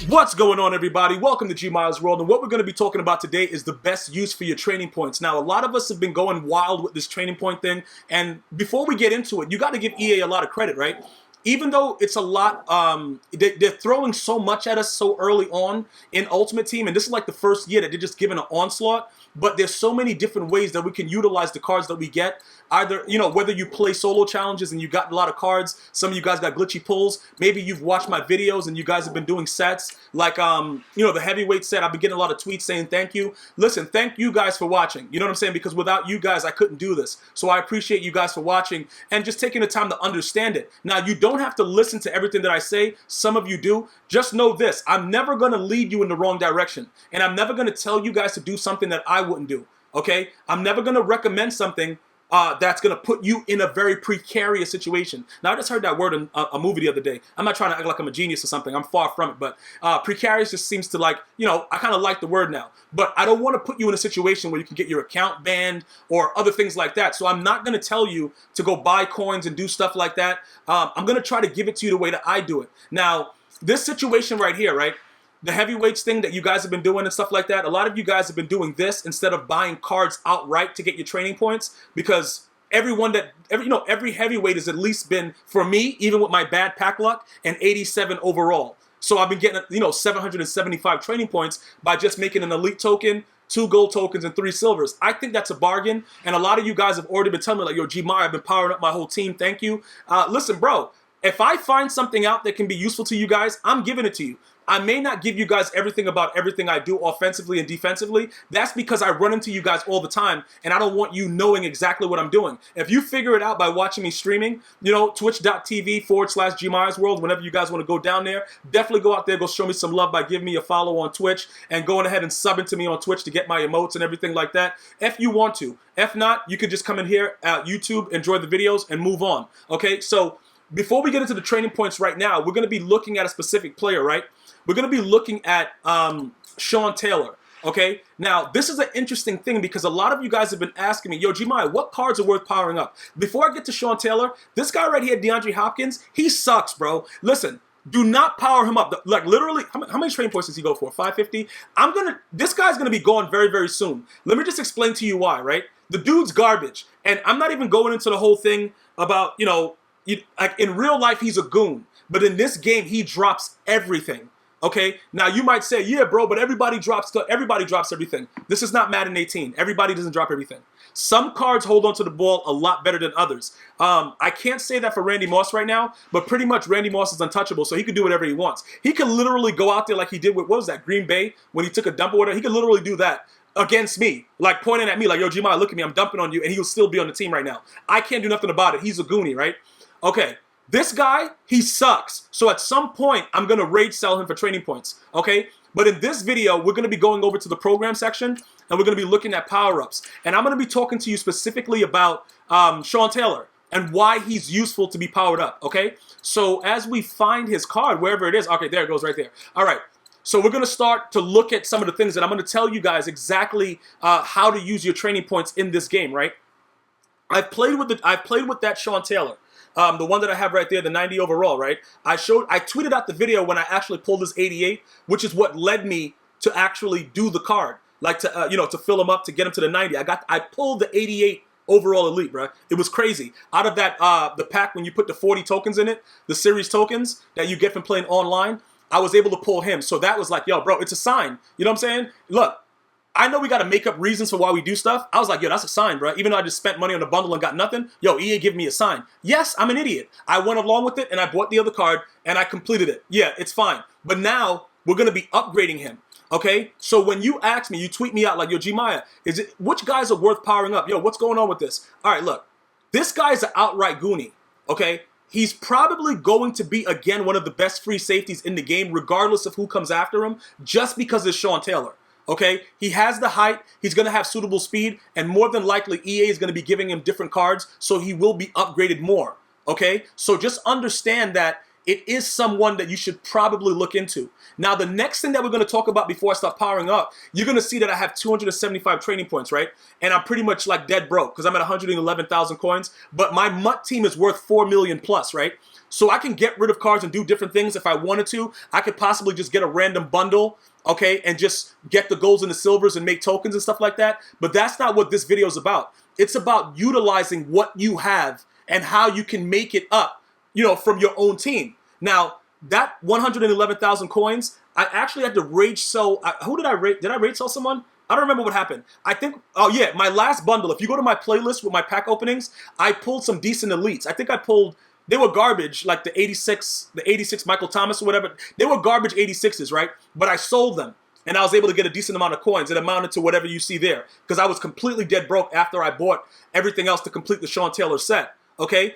What's going on, everybody? Welcome to GmiasWorld, and what we're going to be talking about today is the best use for your training points. Now, a lot of us have been going wild with this training point thing, and before we get into it, you got to give EA a lot of credit, right? Even though it's a lot, they're throwing so much at us so early on in Ultimate Team, and this is like the first year that they're just giving an onslaught, but there's so many different ways that we can utilize the cards that we get. Either, you know, whether you play solo challenges and you got a lot of cards, some of you guys got glitchy pulls, maybe you've watched my videos and you guys have been doing sets, like, you know, the heavyweight set. I've been getting a lot of tweets saying thank you. Listen, thank you guys for watching. You know what I'm saying? Because without you guys, I couldn't do this. So I appreciate you guys for watching and just taking the time to understand it. Now, you don't have to listen to everything that I say. Some of you do. Just know this. I'm never going to lead you in the wrong direction. And I'm never going to tell you guys to do something that I wouldn't do. Okay? I'm never going to recommend something that's going to put you in a very precarious situation. Now, I just heard that word in a movie the other day. I'm not trying to act like I'm a genius or something. I'm far from it. But precarious just seems to, like, you know, I kind of like the word now. But I don't want to put you in a situation where you can get your account banned or other things like that. So I'm not going to tell you to go buy coins and do stuff like that. I'm going to try to give it to you the way that I do it. Now, this situation right here, right? The heavyweights thing that you guys have been doing and stuff like that, a lot of you guys have been doing this instead of buying cards outright to get your training points, because every heavyweight has at least been, for me, even with my bad pack luck, an 87 overall. So I've been getting, 775 training points by just making an elite token, 2 gold tokens, and 3 silvers. I think that's a bargain, and a lot of you guys have already been telling me, like, yo, Gmia, I've been powering up my whole team, thank you. Listen, bro, if I find something out that can be useful to you guys, I'm giving it to you. I may not give you guys everything about everything I do offensively and defensively. That's because I run into you guys all the time, and I don't want you knowing exactly what I'm doing. If you figure it out by watching me streaming, twitch.tv/GmiasWorld, whenever you guys want to go down there, definitely go out there, go show me some love by giving me a follow on Twitch, and going ahead and subbing to me on Twitch to get my emotes and everything like that, if you want to. If not, you could just come in here at YouTube, enjoy the videos, and move on. Okay, so before we get into the training points right now, we're going to be looking at a specific player, right? We're going to be looking at Sean Taylor, okay? Now, this is an interesting thing because a lot of you guys have been asking me, yo, Gmias, what cards are worth powering up? Before I get to Sean Taylor, this guy right here, DeAndre Hopkins, he sucks, bro. Listen, do not power him up. Like, literally, how many training points does he go for? 550? This guy's going to be going very, very soon. Let me just explain to you why, right? The dude's garbage. And I'm not even going into the whole thing about, like, in real life, he's a goon. But in this game, he drops everything. Okay, now you might say, yeah, bro, but everybody drops everything. This is not Madden 18. Everybody doesn't drop everything. Some cards hold onto the ball a lot better than others. I can't say that for Randy Moss right now, but pretty much Randy Moss is untouchable, so he can do whatever he wants. He can literally go out there like he did with, what was that, Green Bay, when he took a dump or whatever. He could literally do that against me, like pointing at me like, yo, Gmias, look at me, I'm dumping on you, and he'll still be on the team right now. I can't do nothing about it. He's a goonie, right? Okay. This guy, he sucks. So at some point, I'm going to rage sell him for training points, okay? But in this video, we're going to be going over to the program section, and we're going to be looking at power-ups. And I'm going to be talking to you specifically about Sean Taylor and why he's useful to be powered up, okay? So as we find his card, wherever it is, okay, there it goes right there. All right. So we're going to start to look at some of the things that I'm going to tell you guys exactly how to use your training points in this game, right? I've played with that Sean Taylor. The one that I have right there, the 90 overall, right? I tweeted out the video when I actually pulled this 88, which is what led me to actually do the card, like to to fill him up to get him to the 90. I pulled the 88 overall elite, bro. It was crazy. Out of that, the pack when you put the 40 tokens in it, the series tokens that you get from playing online, I was able to pull him. So that was like, yo, bro, it's a sign. You know what I'm saying? Look. I know we got to make up reasons for why we do stuff. I was like, yo, that's a sign, bro. Even though I just spent money on the bundle and got nothing, yo, EA give me a sign. Yes, I'm an idiot. I went along with it, and I bought the other card, and I completed it. Yeah, it's fine. But now, we're going to be upgrading him, okay? So when you ask me, you tweet me out like, yo, Gmias, which guys are worth powering up? Yo, what's going on with this? All right, look. This guy is an outright goonie, okay? He's probably going to be, again, one of the best free safeties in the game, regardless of who comes after him, just because it's Sean Taylor. Okay, he has the height, he's going to have suitable speed, and more than likely EA is going to be giving him different cards, so he will be upgraded more. Okay, so just understand that it is someone that you should probably look into. Now, the next thing that we're going to talk about before I start powering up, you're going to see that I have 275 training points, right? And I'm pretty much like dead broke because I'm at 111,000 coins, but my MUT team is worth 4 million plus, right? So I can get rid of cards and do different things if I wanted to. I could possibly just get a random bundle, okay, and just get the golds and the silvers and make tokens and stuff like that. But that's not what this video is about. It's about utilizing what you have and how you can make it up, you know, from your own team. Now, that 111,000 coins, I actually had to rage sell. Who did I rage? Did I rage sell someone? I don't remember what happened. I think, oh yeah, my last bundle, if you go to my playlist with my pack openings, I pulled some decent elites. I think I pulled, they were garbage, like the 86 Michael Thomas or whatever. They were garbage 86s, right? But I sold them, and I was able to get a decent amount of coins. It amounted to whatever you see there, because I was completely dead broke after I bought everything else to complete the Sean Taylor set, okay?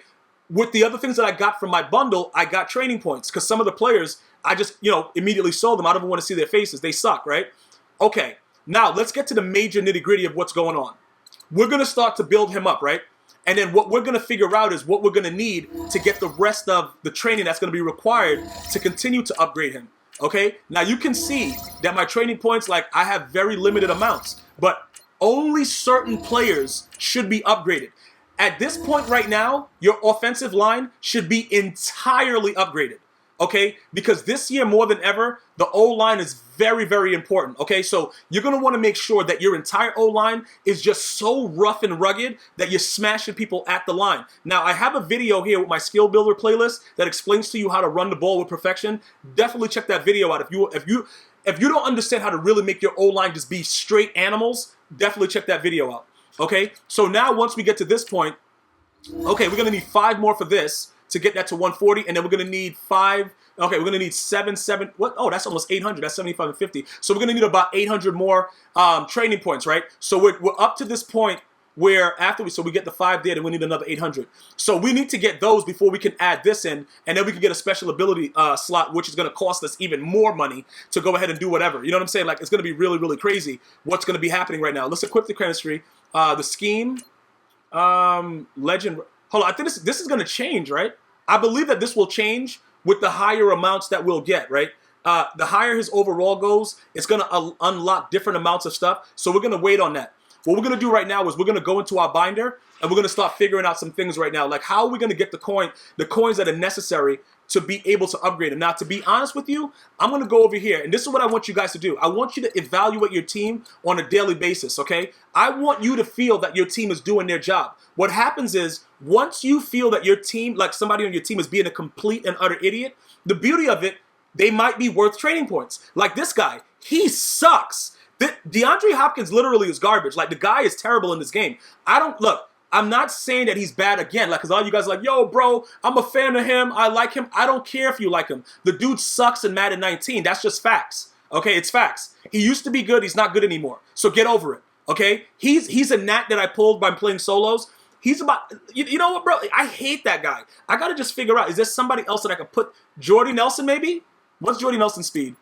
With the other things that I got from my bundle, I got training points, because some of the players, I just, you know, immediately sold them. I don't even want to see their faces. They suck, right? Okay, now let's get to the major nitty-gritty of what's going on. We're going to start to build him up, right? And then what we're going to figure out is what we're going to need to get the rest of the training that's going to be required to continue to upgrade him, okay? Now you can see that my training points, like, I have very limited amounts, but only certain players should be upgraded. At this point right now, your offensive line should be entirely upgraded, okay? Because this year, more than ever, the O-line is very, very important, okay? So you're going to want to make sure that your entire O-line is just so rough and rugged that you're smashing people at the line. Now, I have a video here with my Skill Builder playlist that explains to you how to run the ball with perfection. Definitely check that video out. If you don't understand how to really make your O-line just be straight animals, definitely check that video out. Okay, so now once we get to this point, okay, we're going to need 5 more for this to get that to 140, and then we're going to need 5, okay, we're going to need 7, what? Oh, that's almost 800, that's 75 and 50. So we're going to need about 800 more training points, right? So we're up to this point where after we get the 5 there, then we need another 800. So we need to get those before we can add this in, and then we can get a special ability slot, which is going to cost us even more money to go ahead and do whatever. You know what I'm saying? Like, it's going to be really, really crazy what's going to be happening right now. Let's equip the chemistry. The scheme, legend. Hold on, I think this is going to change, right? I believe that this will change with the higher amounts that we'll get, right? The higher his overall goes, it's going to unlock different amounts of stuff. So we're going to wait on that. What we're going to do right now is we're going to go into our binder, and we're going to start figuring out some things right now. Like, how are we going to get the coins that are necessary to be able to upgrade them? Now, to be honest with you, I'm going to go over here, and this is what I want you guys to do. I want you to evaluate your team on a daily basis, okay? I want you to feel that your team is doing their job. What happens is, once you feel that your team, like somebody on your team is being a complete and utter idiot, the beauty of it, they might be worth training points. Like this guy, he sucks. DeAndre Hopkins literally is garbage. Like, the guy is terrible in this game. I'm not saying that he's bad again, like, because all you guys are like, yo, bro, I'm a fan of him. I like him. I don't care if you like him. The dude sucks in Madden 19. That's just facts. Okay, it's facts. He used to be good. He's not good anymore. So get over it. Okay, he's a gnat that I pulled by playing solos. He's about, you know what, bro? I hate that guy. I got to just figure out, is there somebody else that I could put? Jordy Nelson, maybe? What's Jordy Nelson's speed?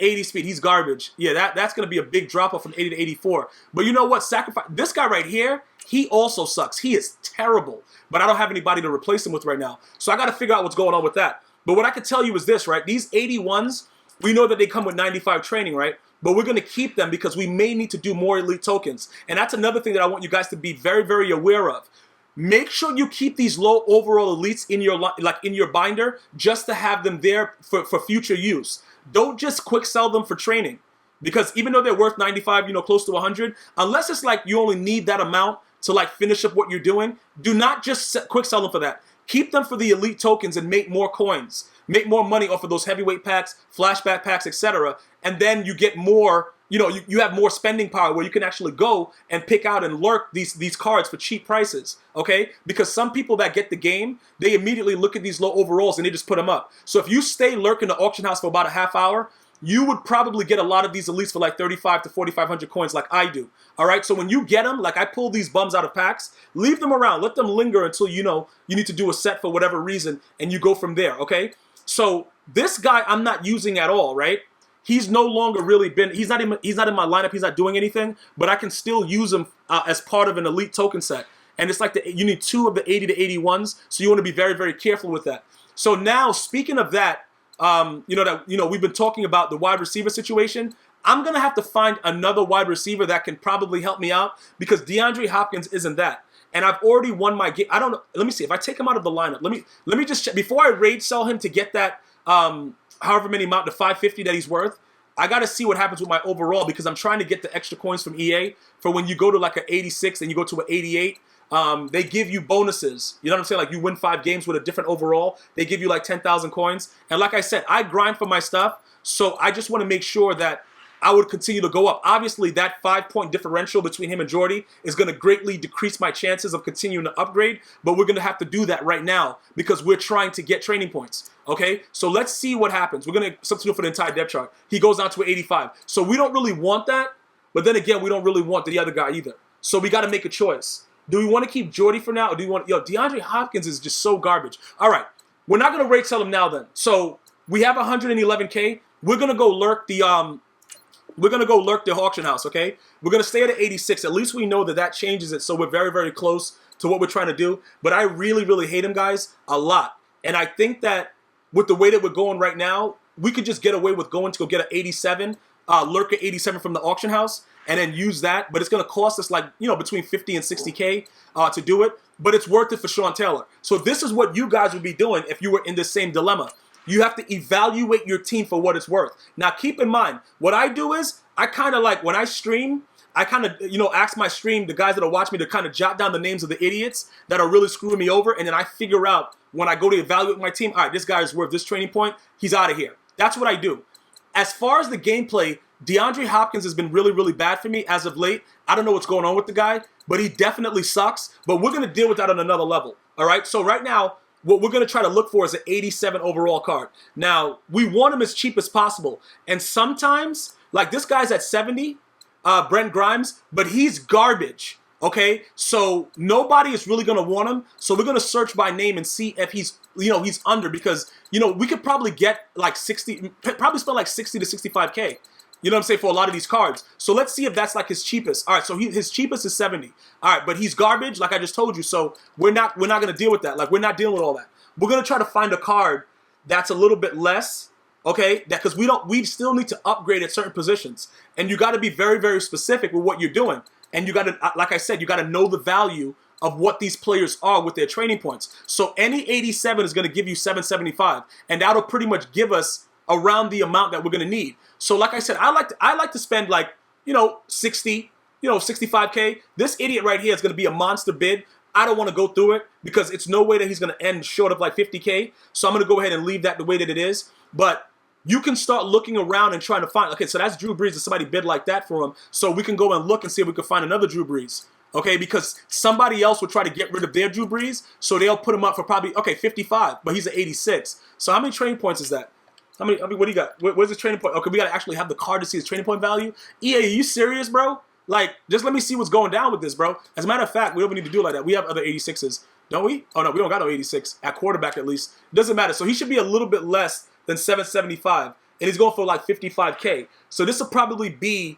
80 speed. He's garbage. Yeah, that's going to be a big drop off from 80 to 84. But you know what? Sacrifice. This guy right here, he also sucks. He is terrible. But I don't have anybody to replace him with right now. So I got to figure out what's going on with that. But what I can tell you is this, right? These 81s, we know that they come with 95 training, right? But we're going to keep them because we may need to do more elite tokens. And that's another thing that I want you guys to be very, very aware of. Make sure you keep these low overall elites in your binder just to have them there for future use. Don't just quick sell them for training, because even though they're worth 95, you know, close to 100, unless it's like you only need that amount to like finish up what you're doing, do not just quick sell them for that. Keep them for the elite tokens and make more coins. Make more money off of those heavyweight packs, flashback packs, etc. And then you get more, you know, you have more spending power where you can actually go and pick out and lurk these cards for cheap prices, okay? Because some people that get the game, they immediately look at these low overalls and they just put them up. So if you stay lurking the auction house for about a half hour, you would probably get a lot of these elites for like 35 to 4,500 coins like I do, all right? So when you get them, like I pull these bums out of packs, leave them around. Let them linger until, you know, you need to do a set for whatever reason, and you go from there, okay? So this guy I'm not using at all, right? He's no longer really been, he's not in my lineup, he's not doing anything, but I can still use him as part of an elite token set. And it's like you need 2 of the 80 to 81s, so you want to be very, very careful with that. So now, speaking of that, we've been talking about the wide receiver situation. I'm going to have to find another wide receiver that can probably help me out, because DeAndre Hopkins isn't that. and I've already won my game. I don't know. Let me see if I take him out of the lineup. Let me just check before I raid sell him to get that however many amount to 550 that he's worth. I got to see what happens with my overall because I'm trying to get the extra coins from EA for when you go to like an 86 and you go to an 88. They give you bonuses. You know what I'm saying? Like you win 5 games with a different overall. They give you like 10,000 coins. And like I said, I grind for my stuff. So I just want to make sure that I would continue to go up. Obviously, that 5-point differential between him and Jordy is going to greatly decrease my chances of continuing to upgrade, but we're going to have to do that right now because we're trying to get training points, okay? So let's see what happens. We're going to substitute for the entire depth chart. He goes down to an 85. So we don't really want that, but then again, we don't really want the other guy either. So we got to make a choice. Do we want to keep Jordy for now, or do we want... Yo, DeAndre Hopkins is just so garbage. All right, we're not going to rate sell him now then. So we have 111K. We're going to go lurk the... We're going to go lurk the auction house, okay? We're going to stay at an 86. At least we know that that changes it, so we're very, very close to what we're trying to do. But I really, really hate him, guys, a lot. And I think that with the way that we're going right now, we could just get away with going to go get an 87, lurk at 87 from the auction house, and then use that. But it's going to cost us like, you know, between 50 and 60K to do it. But it's worth it for Sean Taylor. So this is what you guys would be doing if you were in the same dilemma. You have to evaluate your team for what it's worth. Now, keep in mind, what I do is I kind of like when I stream, I kind of, you know, ask my stream, the guys that will watch me to kind of jot down the names of the idiots that are really screwing me over. And then I figure out when I go to evaluate my team, all right, this guy is worth this training point. He's out of here. That's what I do. As far as the gameplay, DeAndre Hopkins has been really, really bad for me as of late. I don't know what's going on with the guy, but he definitely sucks. But we're going to deal with that on another level. All right. So right now, what we're going to try to look for is an 87 overall card. Now, we want him as cheap as possible. And sometimes, like this guy's at 70, Brent Grimes, but he's garbage, okay? So nobody is really going to want him. So we're going to search by name and see if he's, you know, he's under because, you know, we could probably get like 60, probably spend like 60 to 65K. You know what I'm saying, for a lot of these cards. So let's see if that's like his cheapest. All right, so his cheapest is 70. All right, but he's garbage, like I just told you. So we're not going to deal with that. Like we're not dealing with all that. We're going to try to find a card that's a little bit less, okay? That because we still need to upgrade at certain positions, and you got to be very, very specific with what you're doing. And you got to, like I said, you got to know the value of what these players are with their training points. So any 87 is going to give you 775, and that'll pretty much give us around the amount that we're going to need. So like I said, I like to spend like, you know, 60, you know, 65K. This idiot right here is going to be a monster bid. I don't want to go through it because it's no way that he's going to end short of like 50K. So I'm going to go ahead and leave that the way that it is. But you can start looking around and trying to find, okay, so that's Drew Brees and somebody bid like that for him. So we can go and look and see if we can find another Drew Brees. Okay, because somebody else will try to get rid of their Drew Brees. So they'll put him up for probably, okay, 55, but he's at 86. So how many training points is that? How many, what do you got? Where's his training point? Okay, we got to actually have the card to see his training point value. EA, are you serious, bro? Like, just let me see what's going down with this, bro. As a matter of fact, we don't need to do it like that. We have other 86s, don't we? Oh, no, we don't got no 86. At quarterback, at least. Doesn't matter. So he should be a little bit less than 775. And he's going for like 55K. So this will probably be,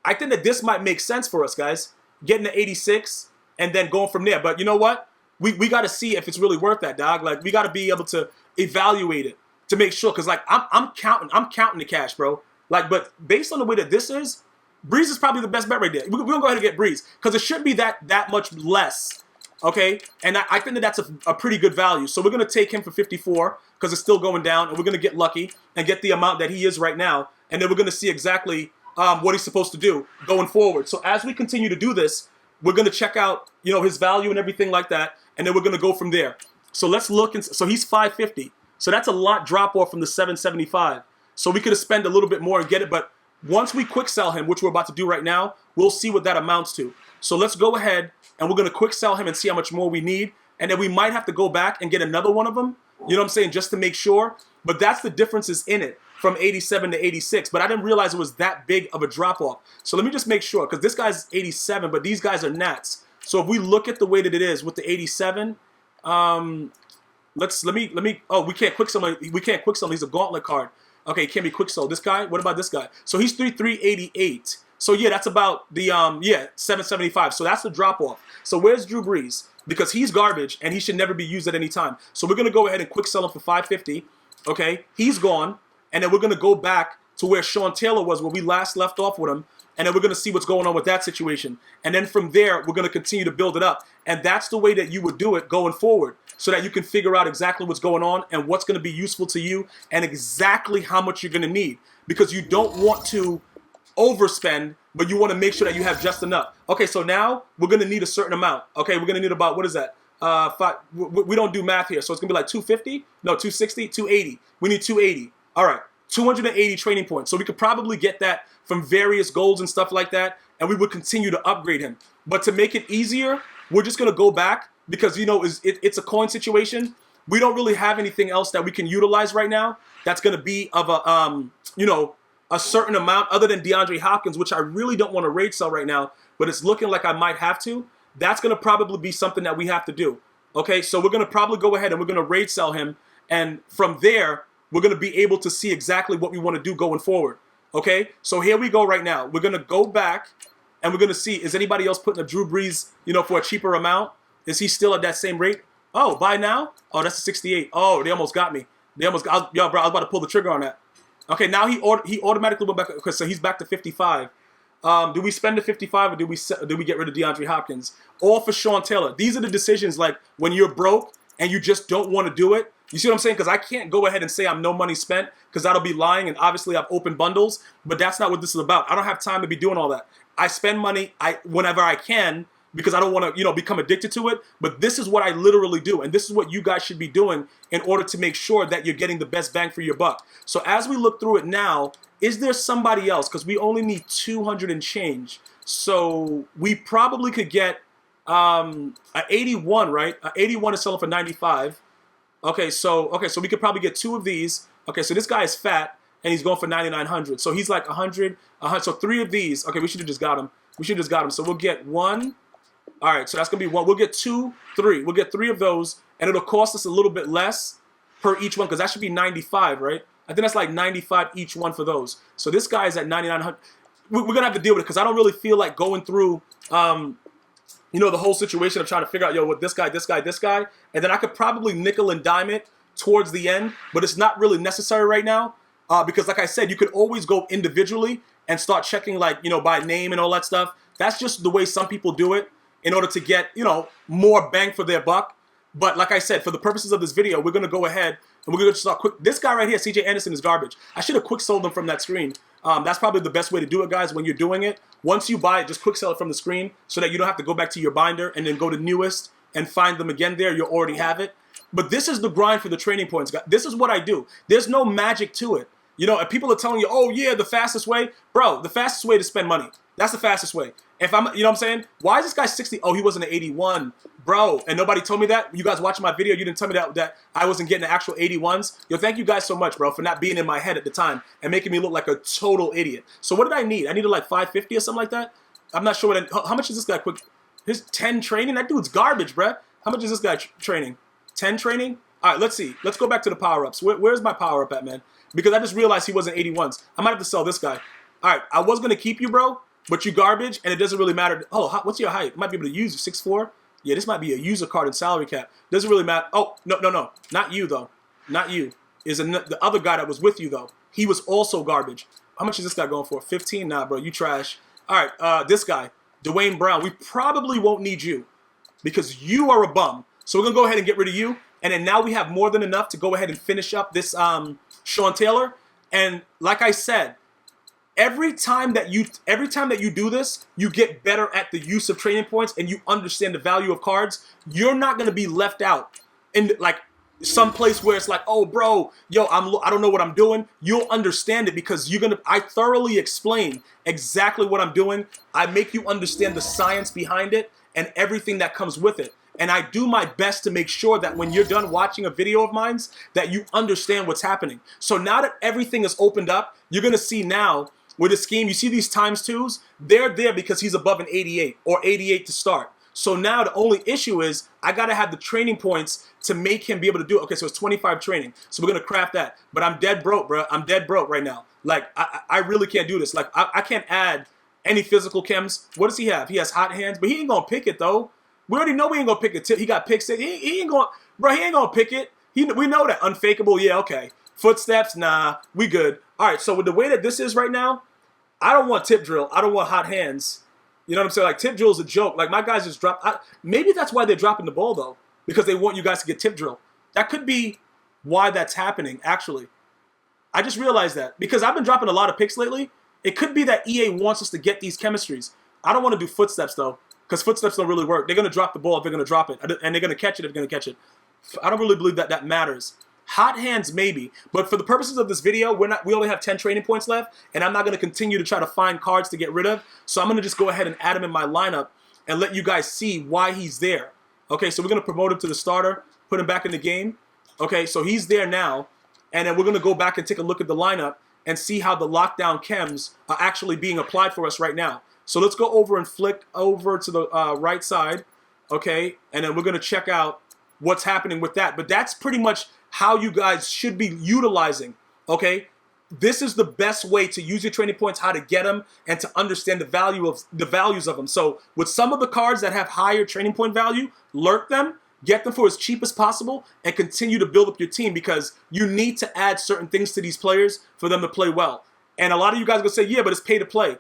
I think that this might make sense for us, guys. Getting the 86 and then going from there. But you know what? We got to see if it's really worth that, dog. Like, we got to be able to evaluate it to make sure. Because, like, I'm counting the cash, bro. Like, but based on the way that this is, Breeze is probably the best bet right there. We're going to go ahead and get Breeze. Because it shouldn't be that much less. Okay? And I think that that's a pretty good value. So we're going to take him for 54 because it's still going down. And we're going to get lucky and get the amount that he is right now. And then we're going to see exactly what he's supposed to do going forward. So as we continue to do this, we're going to check out, you know, his value and everything like that. And then we're going to go from there. So let's look. So he's 550. So that's a lot drop off from the 775. So we could have spent a little bit more and get it. But once we quick sell him, which we're about to do right now, we'll see what that amounts to. So let's go ahead and we're going to quick sell him and see how much more we need. And then we might have to go back and get another one of them. You know what I'm saying? Just to make sure. But that's the differences in it from 87 to 86. But I didn't realize it was that big of a drop off. So let me just make sure, because this guy's 87, but these guys are Nats. So if we look at the way that it is with the 87, let me. Oh, we can't quick sell. We can't quick sell. He's a gauntlet card. Okay, can't be quick sold. This guy, what about this guy? So he's 388. So yeah, that's about the 775. So that's the drop off. So where's Drew Brees? Because he's garbage and he should never be used at any time. So we're gonna go ahead and quick sell him for 550. Okay, he's gone, and then we're gonna go back to where Sean Taylor was when we last left off with him, and then we're going to see what's going on with that situation. And then from there, we're going to continue to build it up. And that's the way that you would do it going forward, so that you can figure out exactly what's going on and what's going to be useful to you and exactly how much you're going to need. Because you don't want to overspend, but you want to make sure that you have just enough. Okay, so now we're going to need a certain amount. Okay, we're going to need about, what is that? We don't do math here, so it's going to be like 250? No, 260? 280. We need 280. All right, 280 training points. So we could probably get that from various goals and stuff like that, and we would continue to upgrade him. But to make it easier, we're just going to go back because, you know, it's a coin situation. We don't really have anything else that we can utilize right now that's going to be of a, you know, a certain amount other than DeAndre Hopkins, which I really don't want to raid sell right now, but it's looking like I might have to. That's going to probably be something that we have to do. Okay, so we're going to probably go ahead and we're going to raid sell him. And from there, we're going to be able to see exactly what we want to do going forward. Okay, so here we go right now. We're going to go back and we're going to see, is anybody else putting a Drew Brees, you know, for a cheaper amount? Is he still at that same rate? Oh, buy now? Oh, that's a 68. Oh, they almost got me. They almost got, yo, bro, I was about to pull the trigger on that. Okay, now he automatically went back. Okay, so he's back to 55. Do we spend the 55 or do we get rid of DeAndre Hopkins? All for Sean Taylor. These are the decisions, like when you're broke and you just don't want to do it. You see what I'm saying? Because I can't go ahead and say I'm no money spent because that'll be lying, and obviously I've opened bundles, but that's not what this is about. I don't have time to be doing all that. I spend money whenever I can because I don't want to, you know, become addicted to it. But this is what I literally do, and this is what you guys should be doing in order to make sure that you're getting the best bang for your buck. So as we look through it now, is there somebody else? Because we only need 200 and change. So we probably could get an 81, right? An 81 is selling for 95. Okay, so we could probably get two of these. Okay, so this guy is fat, and he's going for 9,900. So he's like 100. So three of these. Okay, we should have just got him. So we'll get one. All right, so that's going to be one. We'll get two, three. We'll get three of those, and it'll cost us a little bit less per each one because that should be 95, right? I think that's like 95 each one for those. So this guy is at 9,900. We're going to have to deal with it because I don't really feel like going through, you know, the whole situation of trying to figure out, yo, what this guy. And then I could probably nickel and dime it towards the end, but it's not really necessary right now because, like I said, you could always go individually and start checking, like, you know, by name and all that stuff. That's just the way some people do it in order to get, you know, more bang for their buck. But like I said, for the purposes of this video, we're going to go ahead and we're going to start quick. This guy right here, CJ Anderson, is garbage. I should have quick sold him from that screen. That's probably the best way to do it, guys, when you're doing it. Once you buy it, just quick sell it from the screen so that you don't have to go back to your binder and then go to newest and find them again there. You already have it. But this is the grind for the training points, guys. This is what I do. There's no magic to it. You know, if people are telling you, oh, yeah, the fastest way. Bro, the fastest way to spend money. That's the fastest way. If I'm, you know what I'm saying? Why is this guy 60? Oh, he wasn't an 81. Bro, and nobody told me that. You guys watching my video, you didn't tell me that I wasn't getting the actual 81s. Yo, thank you guys so much, bro, for not being in my head at the time and making me look like a total idiot. So what did I need? I needed like 550 or something like that. I'm not sure how much is this guy quick? His 10 training? That dude's garbage, bro. How much is this guy training? 10 training? All right, let's see. Let's go back to the power-ups. Where's my power-up at, man? Because I just realized he wasn't 81s. I might have to sell this guy. All right, I was going to keep you, bro, but you garbage, and it doesn't really matter. Oh, what's your height? Might be able to use 6'4". Yeah, this might be a user card and salary cap. Doesn't really matter. Oh, no. Not you, though. Not you. Is the other guy that was with you, though. He was also garbage. How much is this guy going for? 15? Nah, bro, you trash. All right, this guy, Dwayne Brown. We probably won't need you because you are a bum. So we're going to go ahead and get rid of you. And then now we have more than enough to go ahead and finish up this Sean Taylor. And like I said, every time that you do this, you get better at the use of training points and you understand the value of cards. You're not going to be left out in like some place where it's like, oh, bro, yo, I don't know what I'm doing. You'll understand it because I thoroughly explain exactly what I'm doing. I make you understand the science behind it and everything that comes with it. And I do my best to make sure that when you're done watching a video of mine, that you understand what's happening. So now that everything is opened up, you're going to see now with the scheme, you see these ×2s? They're there because he's above an 88 or 88 to start. So now the only issue is I got to have the training points to make him be able to do it. Okay, so it's 25 training. So we're going to craft that. But I'm dead broke, bro. I'm dead broke right now. Like, I really can't do this. Like, I can't add any physical chems. What does he have? He has hot hands, but he ain't going to pick it, though. We already know we ain't gonna pick a tip. He got pick six. He ain't gonna, bro. He ain't gonna pick it. We know that. Unfakeable, yeah, okay. Footsteps, nah, we good. All right. So with the way that this is right now, I don't want tip drill. I don't want hot hands. You know what I'm saying? Like, tip drill is a joke. Like, my guys just drop. Maybe that's why they're dropping the ball, though, because they want you guys to get tip drill. That could be why that's happening, actually. I just realized that because I've been dropping a lot of picks lately. It could be that EA wants us to get these chemistries. I don't want to do footsteps, though, because footsteps don't really work. They're going to drop the ball if they're going to drop it, and they're going to catch it if they're going to catch it. I don't really believe that that matters. Hot hands, maybe. But for the purposes of this video, we only have 10 training points left, and I'm not going to continue to try to find cards to get rid of. So I'm going to just go ahead and add him in my lineup and let you guys see why he's there. Okay, so we're going to promote him to the starter, put him back in the game. Okay, so he's there now. And then we're going to go back and take a look at the lineup and see how the lockdown chems are actually being applied for us right now. So let's go over and flick over to the right side. Okay, and then we're going to check out what's happening with that. But that's pretty much how you guys should be utilizing, okay? This is the best way to use your training points, how to get them, and to understand the values of them. So with some of the cards that have higher training point value, lurk them, get them for as cheap as possible, and continue to build up your team because you need to add certain things to these players for them to play well. And a lot of you guys are going to say, yeah, but it's pay to play.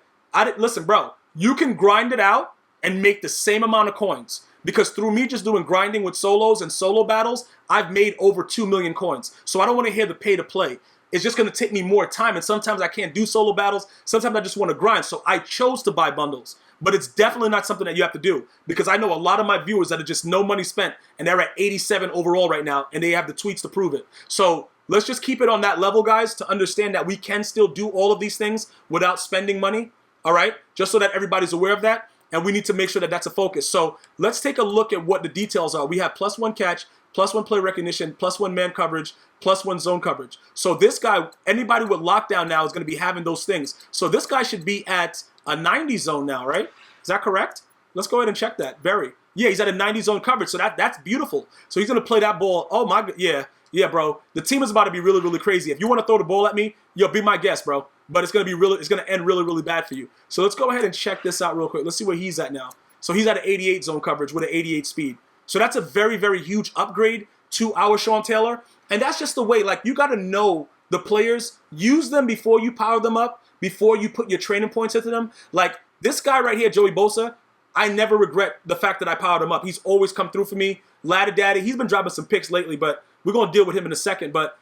Listen, bro, you can grind it out and make the same amount of coins. Because through me just doing grinding with solos and solo battles, I've made over 2 million coins. So I don't want to hear the pay to play. It's just going to take me more time. And sometimes I can't do solo battles. Sometimes I just want to grind. So I chose to buy bundles. But it's definitely not something that you have to do. Because I know a lot of my viewers that are just no money spent. And they're at 87 overall right now. And they have the tweets to prove it. So let's just keep it on that level, guys, to understand that we can still do all of these things without spending money. All right? Just so that everybody's aware of that. And we need to make sure that that's a focus. So let's take a look at what the details are. We have +1 catch, +1 play recognition, +1 man coverage, +1 zone coverage. So this guy, anybody with lockdown now is going to be having those things. So this guy should be at a 90 zone now, right? Is that correct? Let's go ahead and check that. Barry. Yeah, he's at a 90 zone coverage. So that's beautiful. So he's going to play that ball. Oh, my God. Yeah, bro. The team is about to be really, really crazy. If you want to throw the ball at me, yo, be my guest, bro. But it's going to end really, really bad for you. So let's go ahead and check this out real quick. Let's see where he's at now. So he's at an 88 zone coverage with an 88 speed. So that's a very, very huge upgrade to our Sean Taylor. And that's just the way, like, you got to know the players. Use them before you power them up, before you put your training points into them. Like, this guy right here, Joey Bosa, I never regret the fact that I powered him up. He's always come through for me. Ladder Daddy, he's been dropping some picks lately, but we're going to deal with him in a second. But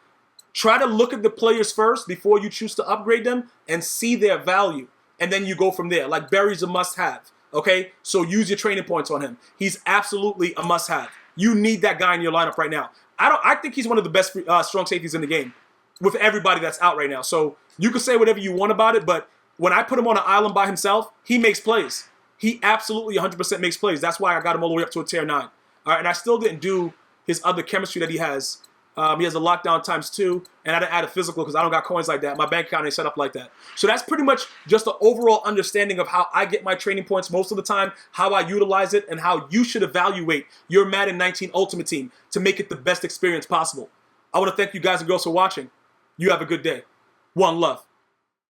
try to look at the players first before you choose to upgrade them and see their value. And then you go from there. Like, Barry's a must-have, okay? So use your training points on him. He's absolutely a must-have. You need that guy in your lineup right now. I think he's one of the best strong safeties in the game with everybody that's out right now. So you can say whatever you want about it, but when I put him on an island by himself, he makes plays. He absolutely 100% makes plays. That's why I got him all the way up to a tier 9. All right, and I still didn't do his other chemistry that he has. He has a lockdown ×2, and I didn't add a physical because I don't got coins like that. My bank account ain't set up like that. So that's pretty much just an overall understanding of how I get my training points most of the time, how I utilize it, and how you should evaluate your Madden 19 Ultimate Team to make it the best experience possible. I want to thank you guys and girls for watching. You have a good day. One love.